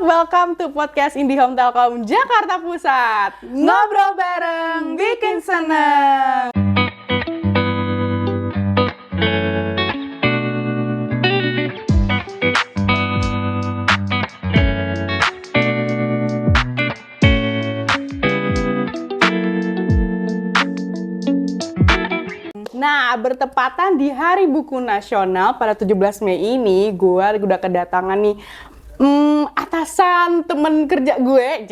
Welcome to podcast IndiHome Telkom Jakarta Pusat. Ngobrol bareng, bikin seneng. Nah, bertepatan di Hari Buku Nasional pada 17 Mei ini, gue udah kedatangan nih atasan temen kerja gue,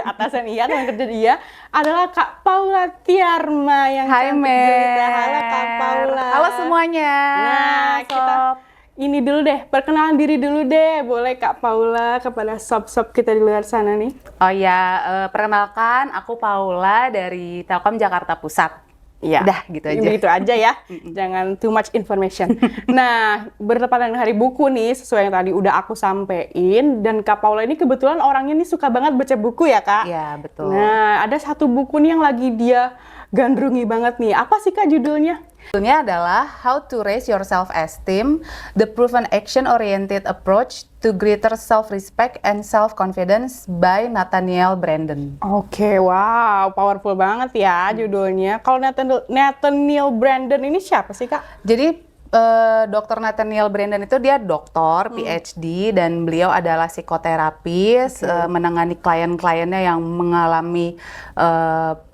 atasan iya, teman kerja dia adalah Kak Paula Tiarma yang Hai Mer. Halo Kak Paula. Halo semuanya. Nah, kita ini dulu deh, perkenalan diri dulu deh, boleh Kak Paula kepada sob-sob kita di luar sana nih. Oh ya, perkenalkan aku Paula dari Telkom Jakarta Pusat. Ya, udah gitu aja. Gitu aja ya, jangan too much information. Nah, bertepatan dengan Hari Buku nih, sesuai yang tadi udah aku sampein, dan Kak Paula ini kebetulan orangnya nih suka banget baca buku ya Kak? Iya, betul. Nah, ada satu buku nih yang lagi dia gandrungi banget nih. Apa sih Kak judulnya? Judulnya adalah How to Raise Your Self-Esteem, The Proven Action-Oriented Approach to Greater Self-Respect and Self-Confidence by Nathaniel Branden. Oke, wow, powerful banget ya judulnya. Kalau Nathaniel Branden ini siapa sih Kak? Jadi Dr. Nathaniel Branden itu dia doktor, PhD, dan beliau adalah psikoterapis, menangani klien-kliennya yang mengalami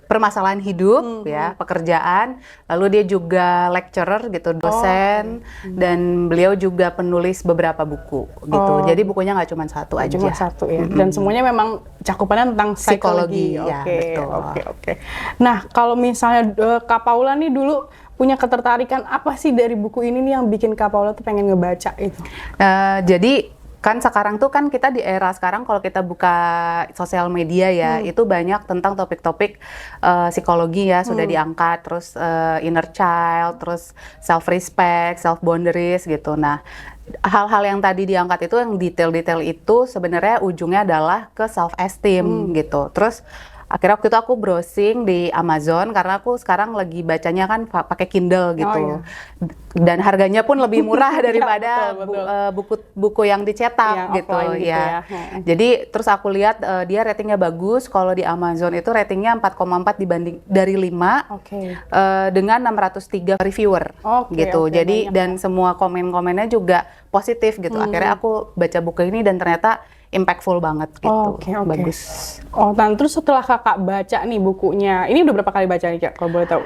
permasalahan hidup, ya, pekerjaan. Lalu dia juga lecturer gitu, dosen, dan beliau juga penulis beberapa buku gitu. Jadi bukunya nggak cuma satu aja. Cuma satu ya. Dan semuanya memang cakupannya tentang psikologi. Ya, betul. Oke. Nah, kalau misalnya Kak Paula nih dulu punya ketertarikan apa sih dari buku ini nih yang bikin Kak Paula tuh pengen ngebaca itu? Jadi kan sekarang tuh kan kita di era sekarang kalau kita buka sosial media ya, itu banyak tentang topik-topik psikologi ya, sudah diangkat, terus inner child, terus self-respect, self-boundaries gitu. Nah, hal-hal yang tadi diangkat itu, yang detail-detail itu sebenarnya ujungnya adalah ke self-esteem gitu. Terus akhirnya waktu itu aku browsing di Amazon karena aku sekarang lagi bacanya kan pakai Kindle gitu. Dan harganya pun lebih murah daripada buku yang dicetak gitu ya. Jadi terus aku lihat dia ratingnya bagus. Kalau di Amazon itu ratingnya 4,4 dibanding dari 5 dengan 603 reviewer gitu. Jadi dan semua komen-komennya juga positif gitu. Akhirnya aku baca buku ini dan ternyata impactful banget gitu. Bagus. Dan terus setelah Kakak baca nih bukunya, ini udah berapa kali baca nih Kak, kalau boleh tahu?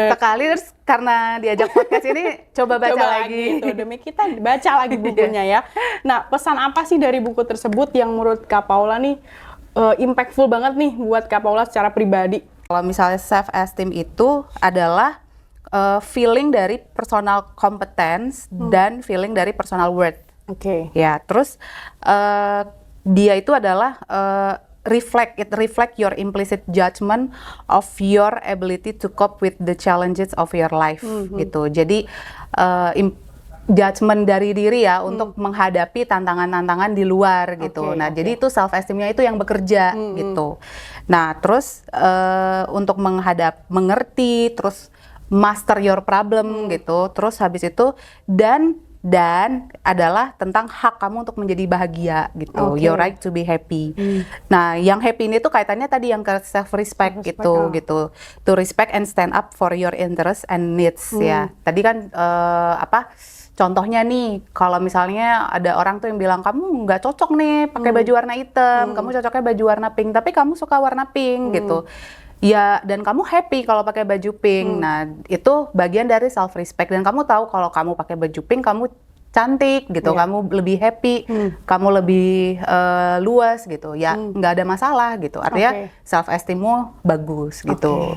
Sekali, terus karena diajak podcast ini coba baca lagi. Gitu. Demi kita baca lagi bukunya ya. Nah, pesan apa sih dari buku tersebut yang menurut Kak Paula nih impactful banget nih buat Kak Paula secara pribadi? Kalau misalnya self-esteem itu adalah feeling dari personal competence dan feeling dari personal worth. Ya, terus dia itu adalah reflect your implicit judgment of your ability to cope with the challenges of your life gitu. Jadi judgment dari diri ya untuk menghadapi tantangan-tantangan di luar gitu. Jadi itu self esteemnya itu yang bekerja gitu. Nah, terus untuk mengerti, terus master your problem gitu. Terus habis itu dan adalah tentang hak kamu untuk menjadi bahagia gitu. Your right to be happy. Nah, yang happy ini tuh kaitannya tadi yang ke self respect gitu. To respect and stand up for your interests and needs ya. Tadi kan contohnya nih, kalau misalnya ada orang tuh yang bilang kamu nggak cocok nih pakai baju warna hitam, kamu cocoknya baju warna pink, tapi kamu suka warna pink gitu. Ya, dan kamu happy kalau pakai baju pink. Nah, itu bagian dari self respect, dan kamu tahu kalau kamu pakai baju pink kamu cantik gitu, kamu lebih happy, kamu lebih luas gitu. Ya, nggak ada masalah gitu. Artinya self esteemmu bagus gitu.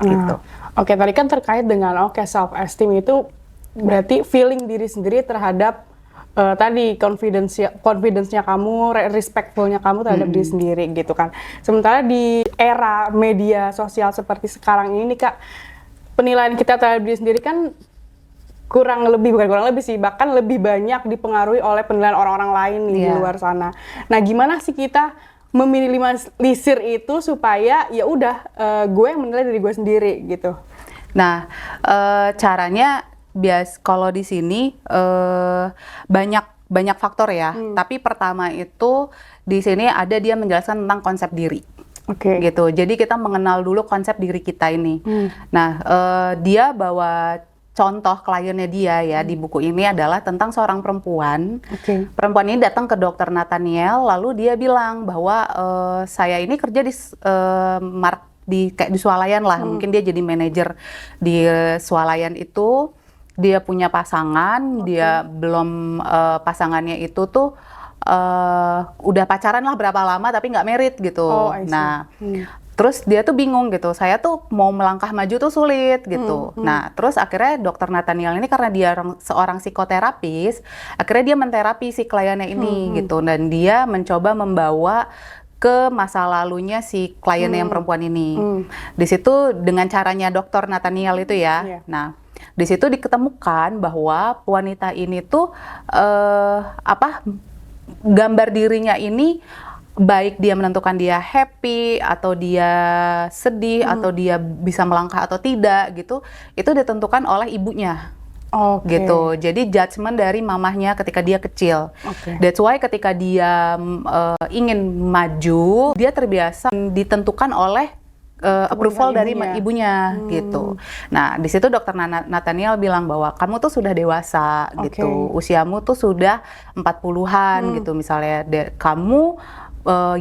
Gitu. Oke, tadi kan terkait dengan self esteem itu berarti feeling diri sendiri terhadap tadi confidence-nya kamu, respectful-nya kamu terhadap diri sendiri gitu kan. Sementara di era media sosial seperti sekarang ini nih Kak, penilaian kita terhadap diri sendiri kan bukan kurang lebih sih, bahkan lebih banyak dipengaruhi oleh penilaian orang-orang lain nih di luar sana. Nah, gimana sih kita meminimalisir itu supaya ya udah gue yang menilai diri gue sendiri gitu. Nah, caranya kalau di sini banyak faktor ya. Tapi pertama itu di sini ada dia menjelaskan tentang konsep diri. Gitu. Jadi kita mengenal dulu konsep diri kita ini. Nah, dia bawa contoh kliennya dia ya di buku ini adalah tentang seorang perempuan. Perempuan ini datang ke dokter Nathaniel, lalu dia bilang bahwa saya ini kerja di swalayan lah, mungkin dia jadi manajer di swalayan itu. Dia punya pasangan, dia belum pasangannya itu tuh udah pacaran lah berapa lama tapi nggak married gitu. Nah. Terus dia tuh bingung gitu, saya tuh mau melangkah maju tuh sulit gitu. Nah, terus akhirnya dokter Nathaniel ini karena dia seorang psikoterapis, akhirnya dia menterapi si kliennya ini gitu. Dan dia mencoba membawa ke masa lalunya si klien yang perempuan ini. Di situ dengan caranya dokter Nathaniel itu ya. Nah, di situ diketemukan bahwa wanita ini tuh gambar dirinya ini baik dia menentukan dia happy atau dia sedih atau dia bisa melangkah atau tidak gitu, itu ditentukan oleh ibunya. Gitu. Jadi judgement dari mamahnya ketika dia kecil. That's why ketika dia ingin maju, dia terbiasa ditentukan oleh approval dari ibunya gitu. Nah, di situ dokter Nathaniel bilang bahwa kamu tuh sudah dewasa gitu. Usiamu tuh sudah 40-an gitu misalnya. Kamu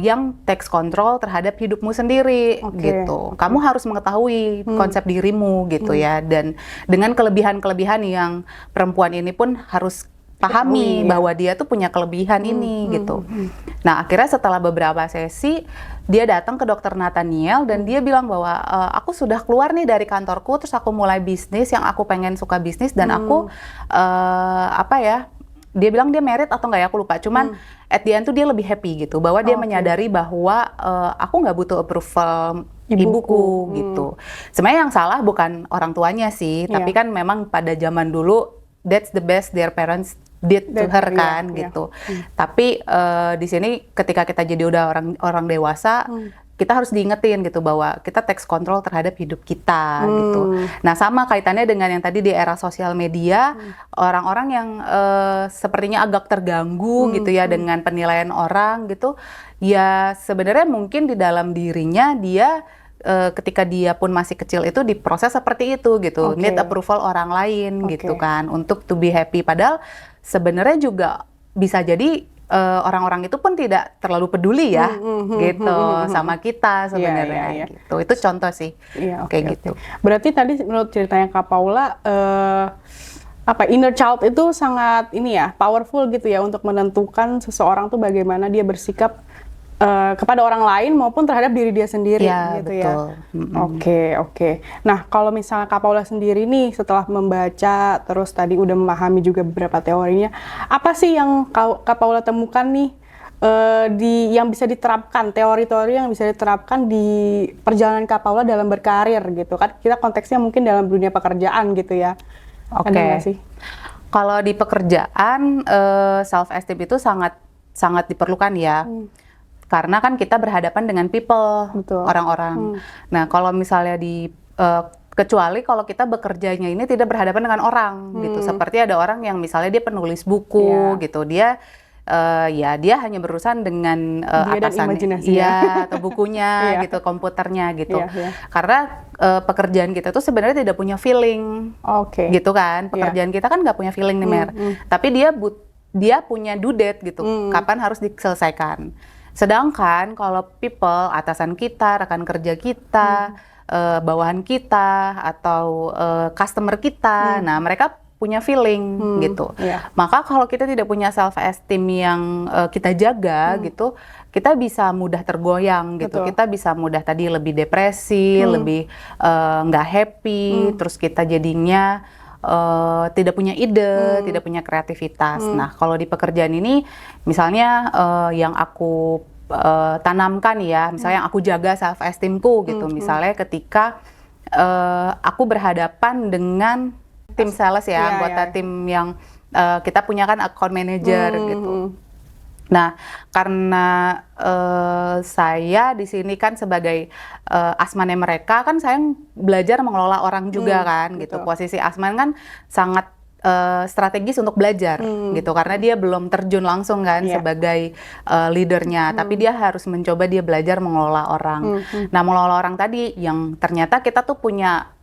yang takes control terhadap hidupmu sendiri gitu. Kamu harus mengetahui konsep dirimu gitu ya. Dan dengan kelebihan-kelebihan yang perempuan ini pun harus pahami bahwa dia tuh punya kelebihan ini gitu. Nah, akhirnya setelah beberapa sesi dia datang ke dokter Nathaniel dan dia bilang bahwa aku sudah keluar nih dari kantorku, terus aku mulai bisnis yang aku pengen suka bisnis dan aku dia bilang dia married atau enggak ya, aku lupa. Cuman at the end tuh dia lebih happy gitu, bahwa dia menyadari bahwa aku nggak butuh approval ibuku gitu. Sebenarnya yang salah bukan orang tuanya sih, tapi kan memang pada zaman dulu that's the best their parents did to her kan gitu. Tapi di sini ketika kita jadi udah orang dewasa, kita harus diingetin gitu bahwa kita takes control terhadap hidup kita gitu. Nah, sama kaitannya dengan yang tadi di era sosial media, orang-orang yang sepertinya agak terganggu gitu ya dengan penilaian orang gitu. Ya sebenarnya mungkin di dalam dirinya dia ketika dia pun masih kecil itu diproses seperti itu gitu. Need approval orang lain gitu kan untuk to be happy. Padahal sebenarnya juga bisa jadi orang-orang itu pun tidak terlalu peduli ya gitu sama kita sebenarnya gitu. Itu contoh sih kayak gitu. Berarti tadi menurut ceritanya Kak Paula inner child itu sangat powerful gitu ya untuk menentukan seseorang tuh bagaimana dia bersikap kepada orang lain maupun terhadap diri dia sendiri gitu betul. ya. Oke. Nah, kalau misalnya Kak Paula sendiri nih setelah membaca terus tadi udah memahami juga beberapa teorinya, apa sih yang Kak Paula temukan nih yang bisa diterapkan, teori-teori yang bisa diterapkan di perjalanan Kak Paula dalam berkarir gitu kan? Kita konteksnya mungkin dalam dunia pekerjaan gitu ya. Ada nggak sih? Kalau di pekerjaan self esteem itu sangat diperlukan ya. Karena kan kita berhadapan dengan people, orang-orang. Nah, kalau misalnya kecuali kalau kita bekerjanya ini tidak berhadapan dengan orang gitu. Seperti ada orang yang misalnya dia penulis buku gitu, dia hanya berurusan dengan atasan atau bukunya gitu, komputernya gitu. Karena pekerjaan kita tuh sebenarnya tidak punya feeling, gitu kan. Pekerjaan kita kan nggak punya feeling nih Mer. Tapi dia punya due date gitu, kapan harus diselesaikan. Sedangkan kalau people, atasan kita, rekan kerja kita, bawahan kita, atau customer kita, nah mereka punya feeling gitu. Maka kalau kita tidak punya self esteem yang kita jaga gitu, kita bisa mudah tergoyang gitu. Kita bisa mudah tadi lebih depresi, lebih nggak happy, terus kita jadinya tidak punya ide, tidak punya kreativitas. Nah, kalau di pekerjaan ini, misalnya yang aku tanamkan ya, misalnya yang aku jaga self esteemku gitu. Misalnya ketika aku berhadapan dengan tim sales ya, anggota tim yang kita punya kan account manager gitu. Nah, karena saya di sini kan sebagai asmannya mereka kan saya belajar mengelola orang juga kan gitu. Posisi asman kan sangat strategis untuk belajar gitu karena dia belum terjun langsung kan sebagai leadernya, tapi dia harus mencoba dia belajar mengelola orang. Nah, mengelola orang tadi yang ternyata kita tuh punya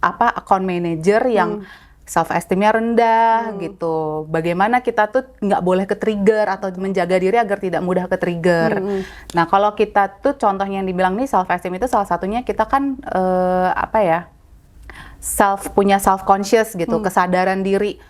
account manager yang self esteemnya rendah gitu. Bagaimana kita tuh nggak boleh ke-trigger atau menjaga diri agar tidak mudah ke-trigger. Nah, kalau kita tuh contohnya yang dibilang nih self esteem itu salah satunya kita kan punya self conscious gitu, kesadaran diri.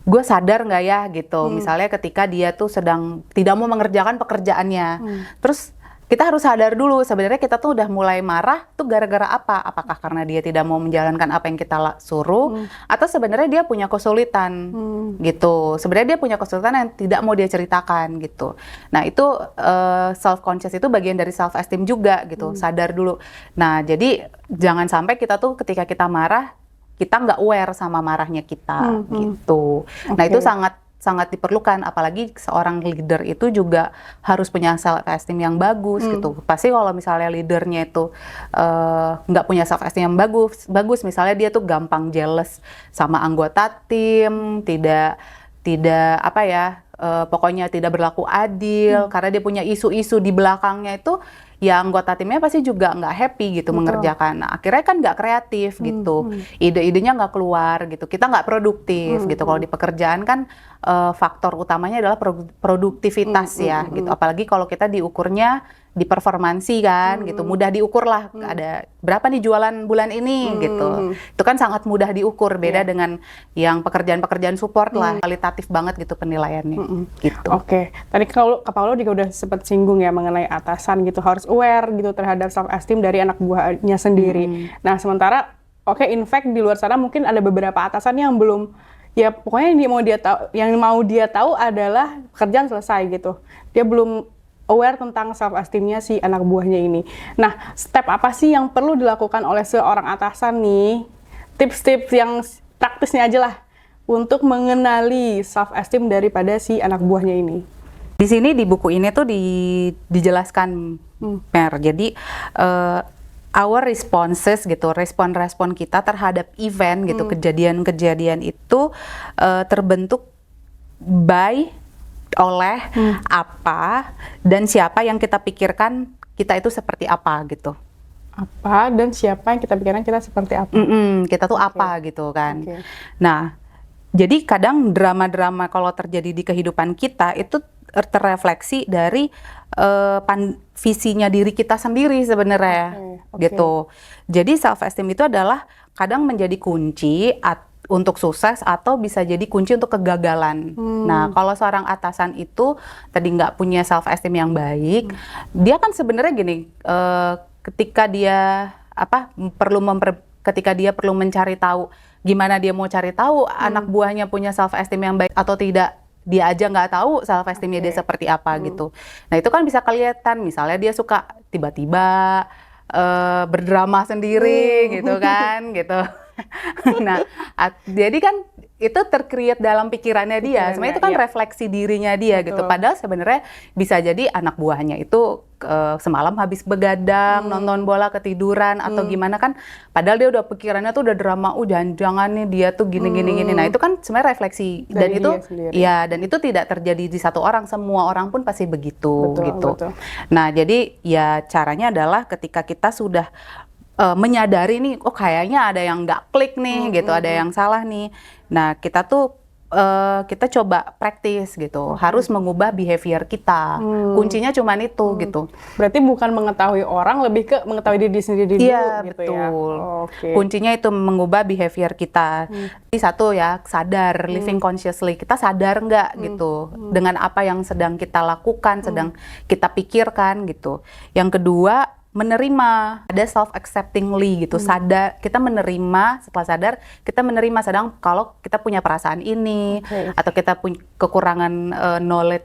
Gue sadar nggak ya gitu. Misalnya ketika dia tuh sedang tidak mau mengerjakan pekerjaannya, terus kita harus sadar dulu sebenarnya kita tuh udah mulai marah tuh gara-gara apa? Apakah karena dia tidak mau menjalankan apa yang kita suruh, atau sebenarnya dia punya kesulitan gitu. Sebenarnya dia punya kesulitan yang tidak mau dia ceritakan gitu. Nah, itu self conscious itu bagian dari self esteem juga gitu. Sadar dulu. Nah, jadi jangan sampai kita tuh ketika kita marah kita nggak aware sama marahnya kita gitu. Nah, itu sangat diperlukan, apalagi seorang leader itu juga harus punya self esteem yang bagus gitu. Pasti kalau misalnya leadernya itu nggak punya self esteem yang bagus, misalnya dia tuh gampang jealous sama anggota tim, tidak pokoknya tidak berlaku adil karena dia punya isu-isu di belakangnya itu, ya anggota timnya pasti juga nggak happy gitu mengerjakan. Nah, akhirnya kan nggak kreatif gitu, ide-idenya nggak keluar gitu, kita nggak produktif gitu. Kalau di pekerjaan kan faktor utamanya adalah produktivitas ya gitu. Apalagi kalau kita diukurnya di performansi kan gitu, mudah diukur lah. Ada berapa nih jualan bulan ini gitu. Itu kan sangat mudah diukur, beda dengan yang pekerjaan-pekerjaan support lah, kualitatif banget gitu penilaiannya. Gitu. Oke, tadi kalau Kak Paulo juga udah sempat singgung ya mengenai atasan gitu, harus aware gitu terhadap self esteem dari anak buahnya sendiri. Nah, sementara in fact di luar sana mungkin ada beberapa atasan yang belum, ya pokoknya yang mau dia tahu adalah pekerjaan selesai gitu. Dia belum aware tentang self esteemnya si anak buahnya ini. Nah, step apa sih yang perlu dilakukan oleh seorang atasan nih? Tips-tips yang praktisnya aja lah untuk mengenali self esteem daripada si anak buahnya ini. Di sini di buku ini tuh dijelaskan Mer. Jadi our responses gitu, respon kita terhadap event gitu, kejadian-kejadian itu terbentuk oleh apa dan siapa yang kita pikirkan kita itu seperti apa gitu. Apa dan siapa yang kita pikirkan kita seperti apa. Kita tuh apa gitu kan. Nah, jadi kadang drama-drama kalau terjadi di kehidupan kita itu terrefleksi dari visinya diri kita sendiri sebenarnya gitu. Jadi self esteem itu adalah kadang menjadi kunci untuk sukses atau bisa jadi kunci untuk kegagalan. Nah, kalau seorang atasan itu tadi nggak punya self esteem yang baik, dia kan sebenarnya gini, ketika dia perlu mencari tahu, gimana dia mau cari tahu anak buahnya punya self esteem yang baik atau tidak, dia aja nggak tahu self esteemnya dia seperti apa gitu. Nah, itu kan bisa kelihatan, misalnya dia suka tiba-tiba berdrama sendiri gitu kan gitu. Nah, jadi kan itu tercreate dalam pikirannya dia. Sebenarnya itu kan refleksi dirinya dia gitu. Padahal sebenarnya bisa jadi anak buahnya itu semalam habis begadang, nonton bola ketiduran atau gimana kan. Padahal dia udah pikirannya tuh udah drama, jangan nih dia tuh gini. Nah, itu kan sebenarnya refleksi dan itu dan itu tidak terjadi di satu orang, semua orang pun pasti begitu gitu. Nah, jadi ya caranya adalah ketika kita sudah menyadari nih, kayaknya ada yang nggak klik nih gitu, ada yang salah nih. Nah, kita tuh kita coba praktis gitu, harus mengubah behavior kita. Kuncinya cuman itu gitu. Berarti bukan mengetahui orang, lebih ke mengetahui diri sendiri dulu Iya, gitu betul. ya. Oke. Kuncinya itu mengubah behavior kita. Jadi satu ya, sadar, living consciously. Kita sadar nggak gitu dengan apa yang sedang kita lakukan, sedang kita pikirkan gitu. Yang kedua, menerima, ada self acceptingly gitu, sadar, kita menerima, setelah sadar kita menerima sedang kalau kita punya perasaan ini atau kita punya kekurangan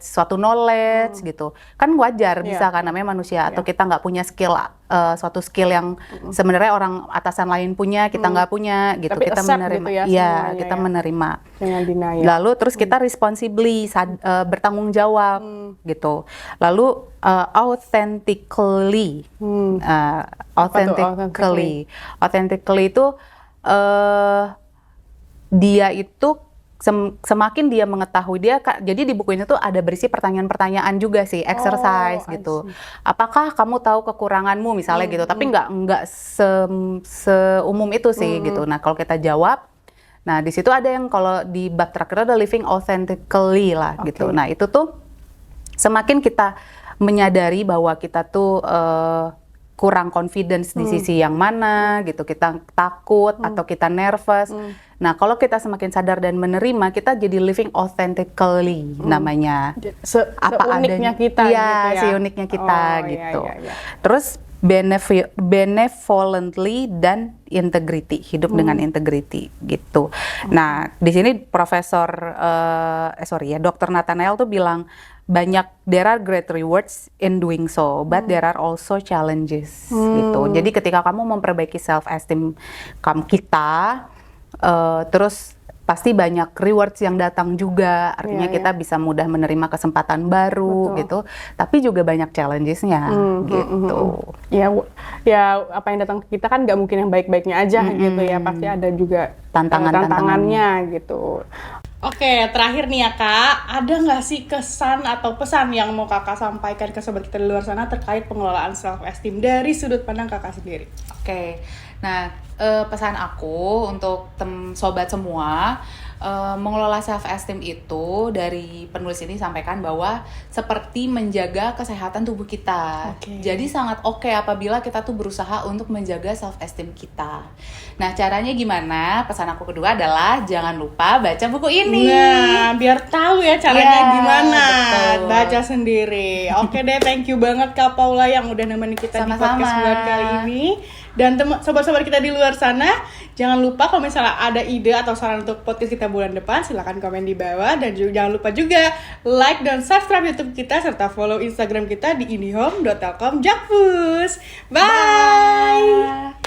suatu knowledge gitu, kan wajar bisa kan, namanya manusia, atau kita nggak punya skill, suatu skill yang sebenarnya orang atasan lain punya, kita nggak punya gitu. Tapi kita accept menerima gitu ya, ya, semuanya kita ya. menerima. Dengan denial. Lalu terus kita responsibly, bertanggung jawab gitu. Lalu authentically, authentically itu dia itu semakin dia mengetahui, jadi di buku ini tuh ada berisi pertanyaan-pertanyaan juga sih, exercise gitu. Apakah kamu tahu kekuranganmu misalnya gitu, tapi nggak seumum itu sih gitu. Nah kalau kita jawab, nah di situ ada yang kalau di bab terakhir ada living authentically lah gitu. Nah itu tuh semakin kita menyadari bahwa kita tuh kurang confidence di sisi yang mana gitu, kita takut atau kita nervous. Nah kalau kita semakin sadar dan menerima, kita jadi living authentically namanya. Seuniknya kita iya, gitu ya. seuniknya kita gitu. Iya. Terus benevolently dan integrity, hidup dengan integrity gitu. Nah di sini Dr. Nathaniel tuh bilang there are great rewards in doing so, but there are also challenges gitu. Jadi ketika kamu memperbaiki self esteem kita, terus pasti banyak rewards yang datang juga. Artinya kita bisa mudah menerima kesempatan baru gitu. Tapi juga banyak challenges-nya gitu. Ya apa yang datang ke kita kan nggak mungkin yang baik-baiknya aja gitu ya. Pasti ada juga tantangannya gitu. Oke, terakhir nih ya Kak, ada nggak sih kesan atau pesan yang mau Kakak sampaikan ke sobat kita di luar sana terkait pengelolaan self-esteem dari sudut pandang Kakak sendiri? Oke, nah pesan aku untuk sobat semua, mengelola self-esteem itu dari penulis ini sampaikan bahwa seperti menjaga kesehatan tubuh kita. Jadi sangat oke apabila kita tuh berusaha untuk menjaga self-esteem kita. Nah caranya gimana? Pesan aku kedua adalah jangan lupa baca buku ini. Nah, biar tahu ya caranya gimana. Betul. Baca sendiri. Oke deh, thank you banget Kak Paula yang udah nemenin kita di podcast bulan kali ini. Dan sobat-sobat kita di luar sana, jangan lupa kalau misalnya ada ide atau saran untuk podcast kita bulan depan, silakan komen di bawah. Dan jangan lupa juga like dan subscribe YouTube kita serta follow Instagram kita di indihome.telkom Jakpus. Bye.